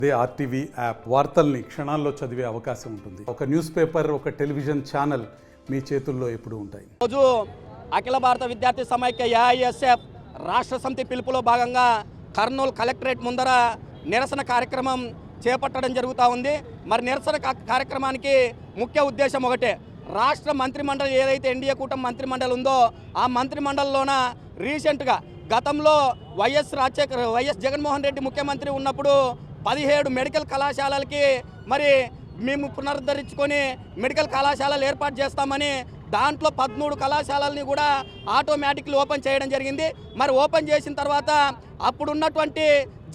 అదే RTV app వార్తల్ని క్షణాల్లో చదివే అవకాశం ఉంటుంది. ఒక న్యూస్ పేపర్, ఒక టెలివిజన్ ఛానల్ మీ చేతుల్లో ఎప్పుడూ ఉంటాయి. రోజు అఖిల భారత విద్యార్థి సమైక్య ఏఐఎస్ఎఫ్ రాష్ట్ర సమితి పిలుపులో భాగంగా కర్నూలు కలెక్టరేట్ ముందర నిరసన కార్యక్రమం చేపట్టడం జరుగుతూ ఉంది. మరి నిరసన కార్యక్రమానికి ముఖ్య ఉద్దేశం ఒకటే, రాష్ట్ర మంత్రిమండలి ఏదైతే ఎన్డీఏ కూటమి మంత్రిమండలి ఉందో ఆ మంత్రిమండలిలోన రీసెంట్గా గతంలో వైఎస్ జగన్మోహన్ రెడ్డి ముఖ్యమంత్రి ఉన్నప్పుడు 17 మెడికల్ కళాశాలలకి మరి మేము పునరుద్ధరించుకొని మెడికల్ కళాశాలలు ఏర్పాటు చేస్తామని దాంట్లో 13 కళాశాలల్ని కూడా ఆటోమేటిక్లీ ఓపెన్ చేయడం జరిగింది. మరి ఓపెన్ చేసిన తర్వాత అప్పుడున్నటువంటి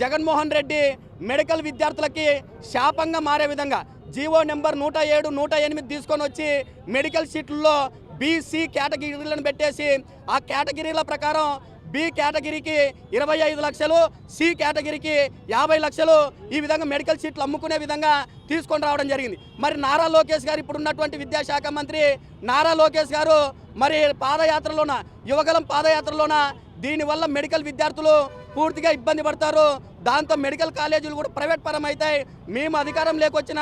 జగన్మోహన్ రెడ్డి మెడికల్ విద్యార్థులకి శాపంగా మారే విధంగా జీవో నెంబర్ 107, 108 తీసుకొని వచ్చి మెడికల్ సీట్లలో బీసీ కేటగిరీలను పెట్టేసి ఆ కేటగిరీల ప్రకారం బి కేటగిరీకి 25 లక్షలు, సి కేటగిరీకి 50 లక్షలు ఈ విధంగా మెడికల్ సీట్లు అమ్ముకునే విధంగా తీసుకొని రావడం జరిగింది. మరి నారా లోకేష్ గారు ఇప్పుడు ఉన్నటువంటి విద్యాశాఖ మంత్రి నారా లోకేష్ గారు మరి పాదయాత్రలోన యువగలం పాదయాత్రలోన దీనివల్ల మెడికల్ విద్యార్థులు పూర్తిగా ఇబ్బంది పడతారు, దాంతో మెడికల్ కాలేజీలు కూడా ప్రైవేట్ పరం అవుతాయి, మేము అధికారం లేకొచ్చిన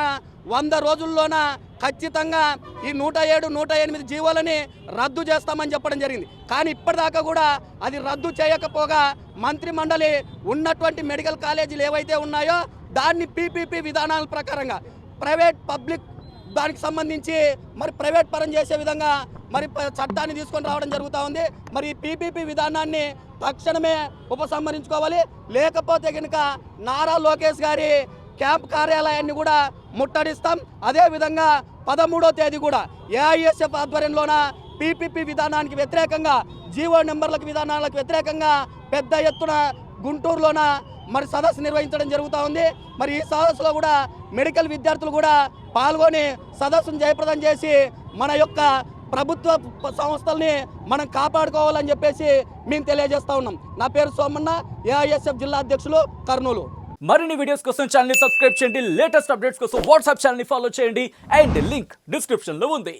100 రోజుల్లోన ఖచ్చితంగా ఈ 107, 108 జీవోలని రద్దు చేస్తామని చెప్పడం జరిగింది. కానీ ఇప్పటిదాకా కూడా అది రద్దు చేయకపోగా మంత్రి మండలి ఉన్నటువంటి మెడికల్ కాలేజీలు ఏవైతే ఉన్నాయో దాన్ని పీపీపీ విధానాల ప్రకారంగా ప్రైవేట్ పబ్లిక్ దానికి సంబంధించి మరి ప్రైవేట్ పరం చేసే విధంగా మరి చట్టాన్ని తీసుకొని రావడం జరుగుతూ ఉంది. మరి ఈ పీపీపీ విధానాన్ని తక్షణమే ఉపసంహరించుకోవాలి, లేకపోతే కనుక నారా లోకేష్ గారి క్యాంప్ కార్యాలయాన్ని కూడా ముట్టడిస్తాం. అదేవిధంగా 13వ తేదీ కూడా ఏఐఎస్ఎఫ్ ఆధ్వర్యంలోన పీపీపీ విధానానికి వ్యతిరేకంగా జీవో నెంబర్లకు విధానాలకు వ్యతిరేకంగా పెద్ద ఎత్తున గుంటూరులోన మరి సదస్సు నిర్వహించడం జరుగుతూ ఉంది. మరి ఈ సదస్సులో కూడా మెడికల్ విద్యార్థులు కూడా పాల్గొని సదస్సును జయప్రదం చేసి మన యొక్క ప్రభుత్వ సంస్థల్ని మనం కాపాడుకోవాలని చెప్పేసి మేము తెలియజేస్తా ఉన్నాం. నా పేరు సోమన్న, ఏఐఎస్ఎఫ్ జిల్లా అధ్యక్షులు, కర్నూలు. మరిన్ని వీడియోస్ కోసం ఛానల్ ని సబ్స్క్రైబ్ చేయండి, లేటెస్ట్ అప్డేట్స్ కోసం వాట్సాప్ ఛానల్ ని ఫాలో చేయండి అండ్ లింక్ డిస్క్రిప్షన్ లో ఉంది.